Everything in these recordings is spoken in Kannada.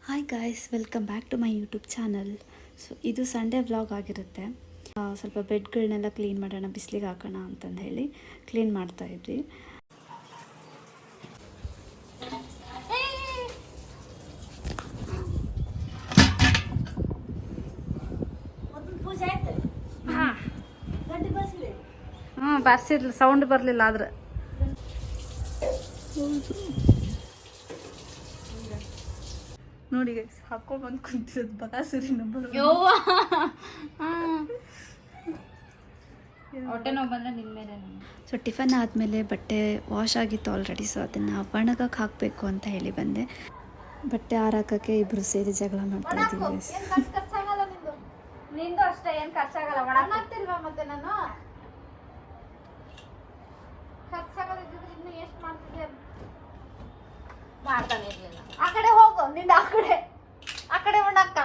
Hi guys, welcome back to my YouTube channel. So ಇದು ಸಂಡೇ ವ್ಲಾಗ್ ಆಗಿರುತ್ತೆ. ಸ್ವಲ್ಪ ಬೆಡ್ಗಳನ್ನೆಲ್ಲ ಕ್ಲೀನ್ ಮಾಡೋಣ, ಬಿಸಿಲಿಗೆ ಹಾಕೋಣ ಅಂತಂದು ಹೇಳಿ ಕ್ಲೀನ್ ಮಾಡ್ತಾಯಿದ್ವಿ. ಹಾಂ, ಬಾರಿಸಿರ್ಲಿ, ಸೌಂಡ್ ಬರಲಿಲ್ಲ ಆದ್ರೆ ನೋಡಿ ಹಾಕೊಂಡು ಬಂದು ಕುಂತಿರೋದು ಬಗಾಸುರಿ ನಂಬರ್. ಹೊಟ್ಟೆ ನೋವು ಬಂದರೆ ನಿಮ್ಮ ಮೇಲೆ. ಸೊ ಟಿಫನ್ ಆದಮೇಲೆ ಬಟ್ಟೆ ವಾಶ್ ಆಗಿತ್ತು ಆಲ್ರೆಡಿ. ಸೊ ಅದನ್ನು ಒಣಗಕ್ಕೆ ಹಾಕಬೇಕು ಅಂತ ಹೇಳಿ ಬಂದೆ. ಬಟ್ಟೆ ಹಾರಾಕೋಕ್ಕೆ ಇಬ್ಬರು ಸೇರಿ ಜಗಳ ಮಾಡ್ತಾ ಇದ್ದೀವಿ. ನಿಂದು ಅಷ್ಟೇ, ಏನು ಖರ್ಚಾಗಲ್ಲ. ಒಣಗ್ತಿಲ್ವಾ ಮತ್ತೆ ನಾನು ಖರ್ಚಾಗದಿದ್ರೆ ಇನ್ನು ಎಷ್ಟು ಮಾಡ್ತಿದ್ದೆ. ಮಾಡ್ತಾನೆ ಇರಲಿಲ್ಲ. ಆ ಕಡೆ ಹೋಗು, ನಿಂದ ಆ ಕಡೆ ಒಣಕ್ಕ.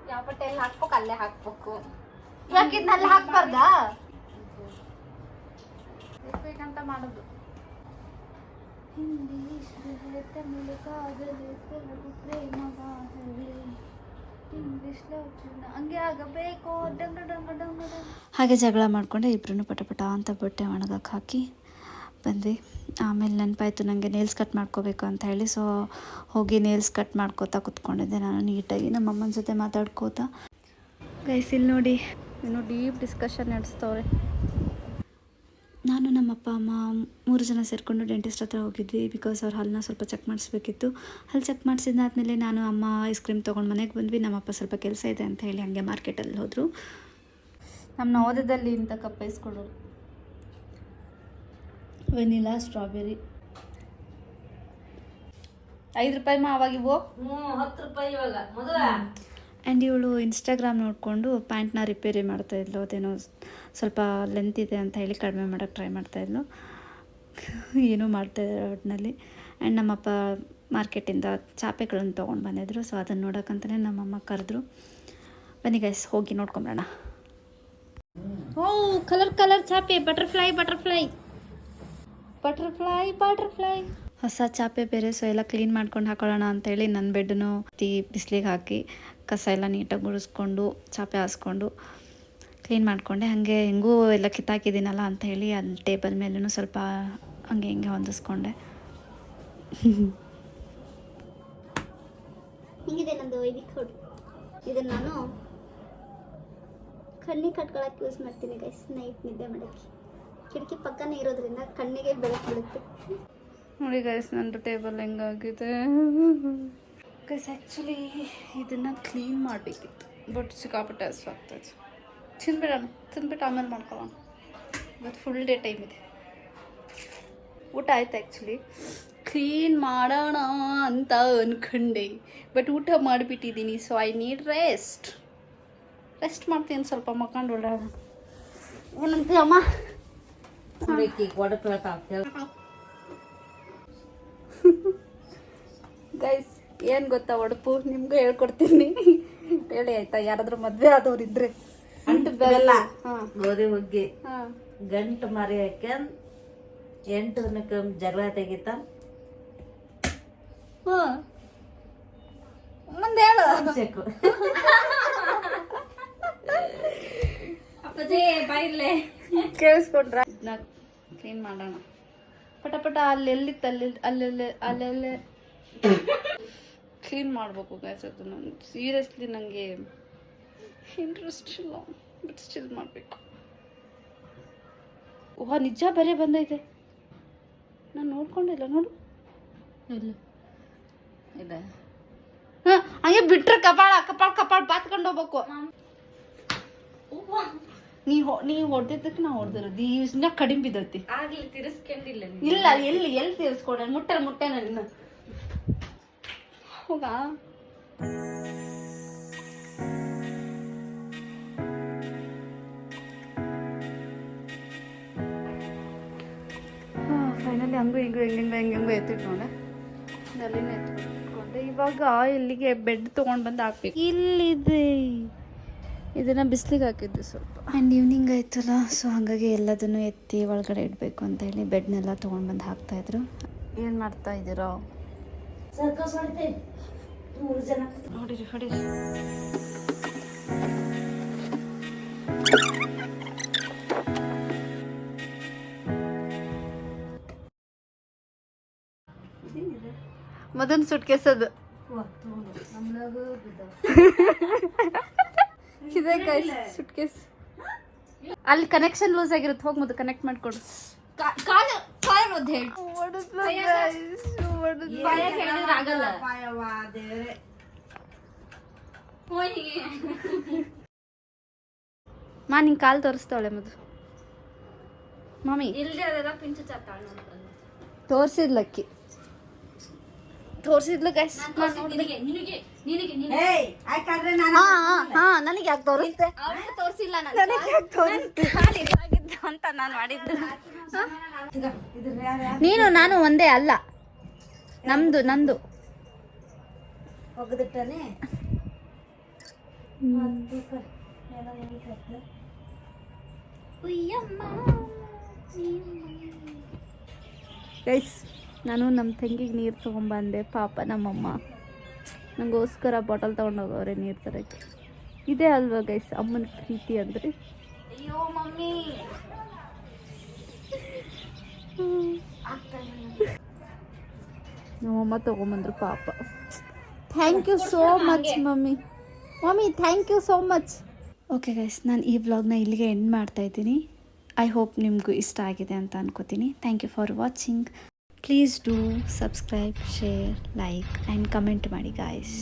ಯಾವ ಬಟ್ಟೆ ಎಲ್ಲಿ ಹಾಕ್ಬೇಕು ಅಲ್ಲೇ ಹಾಕ್ಬೇಕು. ಯಾಕೆ ಇದನ್ನೆಲ್ಲ ಹಾಕ್ಬಾರ್ದಾ? ಬೇಕಂತ ಮಾಡೋದು. ಹಿಂದಿ ತಮಿಳು ಕಾದಲು ತೆಲುಗು ಪ್ರೇಮವಾಗಲಿ ಇಂಗ್ಲಿಷ್ ಹಂಗೆ ಆಗಬೇಕು. ಹಾಗೆ ಜಗಳ ಮಾಡಿಕೊಂಡೆ ಇಬ್ಬರೂ ಪಟ ಅಂತ ಬಟ್ಟೆ ಒಣಗಕ್ಕೆ ಹಾಕಿ ಬಂದ್ವಿ. ಆಮೇಲೆ ನೆನಪಾಯಿತು ನನಗೆ ನೇಲ್ಸ್ ಕಟ್ ಮಾಡ್ಕೋಬೇಕು ಅಂತ ಹೇಳಿ. ಸೊ ಹೋಗಿ ನೇಲ್ಸ್ ಕಟ್ ಮಾಡ್ಕೋತಾ ಕೂತ್ಕೊಂಡಿದ್ದೆ ನಾನು ನೀಟಾಗಿ ನಮ್ಮಮ್ಮನ ಜೊತೆ ಮಾತಾಡ್ಕೋತಾ. ಗೈಸ್ ಇಲ್ಲಿ ನೋಡಿ, ಇನ್ನೂ ಡೀಪ್ ಡಿಸ್ಕಷನ್ ನಡೆಸ್ತವ್ರೆ. ನಾನು ನಮ್ಮಪ್ಪ ಅಮ್ಮ 3 ಜನ ಸೇರಿಕೊಂಡು ಡೆಂಟಿಸ್ಟ್ ಹತ್ರ ಹೋಗಿದ್ವಿ. ಬಿಕಾಸ್ ಅವ್ರ ಹಲ್ಲನ್ನ ಸ್ವಲ್ಪ ಚೆಕ್ ಮಾಡಿಸ್ಬೇಕಿತ್ತು. ಹಲ್ಲು ಚೆಕ್ ಮಾಡಿಸಿದಾದ್ಮೇಲೆ ನಾನು ಅಮ್ಮ ಐಸ್ ಕ್ರೀಮ್ ತೊಗೊಂಡು ಮನೆಗೆ ಬಂದ್ವಿ. ನಮ್ಮಪ್ಪ ಸ್ವಲ್ಪ ಕೆಲಸ ಇದೆ ಅಂತ ಹೇಳಿ ಹಾಗೆ ಮಾರ್ಕೆಟಲ್ಲಿ ಹೋದರು. ನಮ್ಮ ನವೋದಯದಲ್ಲಿ ಇಂಥ ಕಪ್ ಐಸ್ಕೊಡೋರು. ವೆನಿಲಾ ಸ್ಟ್ರಾಬೆರಿ 5 ರೂಪಾಯಿ ಅವಾಗಿವು. 10 ರೂಪಾಯಿ ಇವಾಗ ಮೊದಲ. ಆ್ಯಂಡ್ ಇವಳು ಇನ್ಸ್ಟಾಗ್ರಾಮ್ ನೋಡಿಕೊಂಡು ಪ್ಯಾಂಟ್ನ ರಿಪೇರಿ ಮಾಡ್ತಾಯಿದ್ಲು. ಅದೇನೋ ಸ್ವಲ್ಪ ಲೆಂತ್ ಇದೆ ಅಂತ ಹೇಳಿ ಕಡಿಮೆ ಮಾಡೋಕ್ಕೆ ಟ್ರೈ ಮಾಡ್ತಾಯಿದ್ಲು. ಏನೂ ಮಾಡ್ತಾಯಿದ್ದಾರೆ ಒಟ್ಟಿನಲ್ಲಿ. ಆ್ಯಂಡ್ ನಮ್ಮಪ್ಪ ಮಾರ್ಕೆಟಿಂದ ಚಾಪೆಗಳನ್ನು ತೊಗೊಂಡು ಬಂದಿದ್ರು. ಸೊ ಅದನ್ನು ನೋಡೋಕ್ಕಂತಲೇ ನಮ್ಮಮ್ಮ ಕರೆದ್ರು. ಬನ್ನಿ ಗೈಸ್, ಹೋಗಿ ನೋಡ್ಕೊಂಬರೋಣ. ಓ, ಕಲರ್ ಚಾಪೆ. ಬಟರ್ಫ್ಲೈ ಹೊಸ ಚಾಪೆ ಬೇರೆ. ಸೊ ಎಲ್ಲ ಕ್ಲೀನ್ ಮಾಡ್ಕೊಂಡು ಹಾಕೊಳ್ಳೋಣ ಅಂತೇಳಿ ನನ್ನ ಬೆಡ್ಡನ್ನು ಬಿಸಿಲಿಗೆ ಹಾಕಿ ಕಸ ಎಲ್ಲ ನೀಟಾಗಿ ಗುಡಿಸ್ಕೊಂಡು ಚಾಪೆ ಹಾಸ್ಕೊಂಡು ಕ್ಲೀನ್ ಮಾಡಿಕೊಂಡೆ. ಹಾಗೆ ಹೆಂಗೂ ಎಲ್ಲ ಕಿತ್ತಾಕಿದ್ದೀನಲ್ಲ ಅಂತ ಹೇಳಿ ಅಲ್ಲಿ ಟೇಬಲ್ ಮೇಲೂ ಸ್ವಲ್ಪ ಹಂಗೆ ಹಿಂಗೆ ಹೊಂದಿಸ್ಕೊಂಡೆ. ಹಿಂಗಿದೆ ನಂದು ಇದಕ್ಕೆ ಕೊಡು. ಇದನ್ನು ನಾನು ಕಣ್ಣಿಗೆ ಕಟ್ಕೊಳಕ್ಕೆ ಯೂಸ್ ಮಾಡ್ತೀನಿ ಗೈಸ್. ನೈಟ್ ನಿದ್ದೆ ಮಾಡೋಕ್ಕೆ ಕಿಟಕಿ ಪಕ್ಕನೇ ಇರೋದ್ರಿಂದ ಕಣ್ಣಿಗೆ ಬೆಳಕು ಬೀಳುತ್ತೆ. ನೋಡಿ ಗೈಸ್, ನಂದು ಟೇಬಲ್ ಹೆಂಗಾಗಿದೆ. ಗೈಸ್ ಆ್ಯಕ್ಚುಲಿ ಇದನ್ನು ಕ್ಲೀನ್ ಮಾಡಬೇಕಿತ್ತು, ಬಟ್ ಸಿಕ್ಕಾಪಟ್ಟೆ ಹಸ್ವಾಗ್ತಾಯಿತ್ತು. ತಿಂದ್ಬಿಟ್ಟು ಆಮೇಲೆ ಮಾಡ್ಕೊಳ್ಳೋಣ. ಇವತ್ತು ಫುಲ್ ಡೇ ಟೈಮ್ ಇದೆ. ಊಟ ಆಯ್ತು. ಆ್ಯಕ್ಚುಲಿ ಕ್ಲೀನ್ ಮಾಡೋಣ ಅಂತ ಅಂದ್ಕೊಂಡೆ, ಬಟ್ ಊಟ ಮಾಡಿಬಿಟ್ಟಿದ್ದೀನಿ. ಸೊ ಐ ನೀಡ್ ರೆಸ್ಟ್ ಮಾಡ್ತೀನಿ. ಸ್ವಲ್ಪ ಮಕ್ಕೊಂಡು ಓಡಾಡ. ಏನಂತೀಯಮ್ಮ? ಗೈಸ್ ಏನು ಗೊತ್ತಾ, ಒಡಪು ನಿಮ್ಗೂ ಹೇಳ್ಕೊಡ್ತೀನಿ. ಹೇಳಿ ಆಯ್ತಾ? ಯಾರಾದ್ರೂ ಮದುವೆ ಆದವ್ರಿದ್ರೆ ಅಂಟು ಬೆಲ್ಲ, ಗೋಧಿ ಹುಗ್ಗಿ, ಗಂಟು ಮರಿ ಹಾಕ್ಯಂಡ್ 8 ದಿನಕ್ಕೆ ಜಗಳ ತೆಗಿತ. ಮುಂದೆ ಹೇಳು. ಅಪ್ಪಾಜಿ ಬಾಯಿಲ್ಲೇ ಕೇಳಿಸ್ಕೊಂಡ್ರ? ಇದನ್ನ ಕ್ಲೀನ್ ಮಾಡೋಣ ಪಟ ಅಲ್ಲೆಲ್ಲಿತ್ತು ಅಲ್ಲೆಲ್ಲೇ ಕ್ಲೀನ್ ಮಾಡಬೇಕು ಗೈಸ್. ಅದು ನಾನು ಸೀರಿಯಸ್ಲಿ ನನಗೆ ಇಂಟ್ರೆಸ್ಟ್ ಇಲ್ಲ, ಬಟ್ ಸ್ಟಿಲ್ ಮಾಡಬೇಕು. ಓಹ್, ನಿಜ ಬರೇ ಬಂದೈತೆ. ನಾನು ನೋಡ್ಕೊಂಡಿಲ್ಲ. ನೋಡು ಇಲ್ಲ. ಹಾಂ, ಹಂಗೆ ಬಿಟ್ರೆ ಕಪಾಳ ಬಾತ್ಕೊಂಡು ಹೋಗ್ಬೇಕು. ನೀ ಹೊಡೆದಿದ್ದಕ್ಕೆ ನಾವು ಹೊಡೆದಿರೋದು ಇನ್ನ ಕಡಿಮೆ ಬಿದ್ದೈತಿ. ಆಗ್ಲಿ ತಿರ್ಸ್ಕೊಂಡಿಲ್ಲ. ಇಲ್ಲ, ಎಲ್ಲಿ ತಿರ್ಸ್ಕೊಂಡೆ? ಮುಟ್ಟೆ ನನ್ನ ಹೋಗ. ಫೈನಲಿ ಹಂಗೂ ಹೆಂಗೆ ಎತ್ತಿಟ್ಕೊಂಡೆ. ಅಲ್ಲಿನ ಎತ್ಕೊಂಡೆ. ಇವಾಗ ಇಲ್ಲಿಗೆ ಬೆಡ್ ತೊಗೊಂಡು ಬಂದು ಹಾಕ್ಬೇಕು. ಇಲ್ಲಿದೆ, ಇದನ್ನು ಬಿಸಿಲಿಗೆ ಹಾಕಿದ್ದೆ ಸ್ವಲ್ಪ. ಆ್ಯಂಡ್ ಈವ್ನಿಂಗ್ ಆಯ್ತಲ್ಲ, ಸೊ ಹಾಗಾಗಿ ಎಲ್ಲದನ್ನು ಎತ್ತಿ ಒಳಗಡೆ ಇಡಬೇಕು ಅಂತ ಹೇಳಿ ಬೆಡ್ನೆಲ್ಲ ತೊಗೊಂಡು ಬಂದು ಹಾಕ್ತಾಯಿದ್ರು. ಏನು ಮಾಡ್ತಾ ಇದ್ದೀರಾ? ಸರ್ಕಸ್ ಹೊಡಿತೆ. 3 ಜನ ಹೊಡಿರಿ ಹೊಡಿರಿ. ಮದನ್ ಸುಟ್ಕೇಸ್ ಅದು ಇದೆ ಗೈಸ್ ಸುಟ್ಕೇಸ್. ಅಲ್ಲಿ ಕನೆಕ್ಷನ್ ಲೂಸ್ ಆಗಿರುತ್ತೆ, ಹೋಗಿ ಮೊದಲು ಕನೆಕ್ಟ್ ಮಾಡ್ಕೊಡು. ಆಗಲ್ಲ ಮಾ ನಿಂಗೆ ಕಾಲು ತೋರಿಸ್ತಾವಳೆ ಮದು ಮಾಮಿ ತೋರಿಸಿದ್ಲಕ್ಕಿ ತೋರಿಸಿದ್ಲು ಗೈಸ್. ಹಾ ನನಗೆ ಯಾಕೆ ತೋರಿಸ್ತೆ ತೋರಿಸಿಲ್ಲ ಅಂತ ನಾನು ಮಾಡಿದ್ದು. ನೀನು ನಾನು ಒಂದೇ ಅಲ್ಲ, ನಂದು ಒಗದಿಟ್ಟನೆ ಗೈಸ್ ನಾನು ನಮ್ಮ ತಂಗಿಗೆ ನೀರು ತೊಗೊಂಬಂದೆ. ಪಾಪ ನಮ್ಮಮ್ಮ ನನಗೋಸ್ಕರ ಬಾಟಲ್ ತೊಗೊಂಡೋಗವ್ರೆ ನೀರು ತರಕ್ಕೆ. ಇದೇ ಅಲ್ವಾ ಗೈಸ್ ಅಮ್ಮನ ಪ್ರೀತಿ ಅಂದರೆ. ಅಯ್ಯೋ ಮಮ್ಮಿ ನಮ್ಮಮ್ಮ ತೊಗೊಂಬಂದ್ರು ಪಾಪ. Thank you so much mummy. Thank you so much. Okay guys, ನಾನು ಈ ವ್ಲಾಗ್ನ ಇಲ್ಲಿಗೆ ಎಂಡ್ ಮಾಡ್ತಾ ಇದ್ದೀನಿ. ಐ ಹೋಪ್ ನಿಮಗೂ ಇಷ್ಟ ಆಗಿದೆ ಅಂತ ಅನ್ಕೋತೀನಿ. Thank you for watching. Please do subscribe, share, like and comment ಮಾಡಿ ಗಾಯ್ಸ್.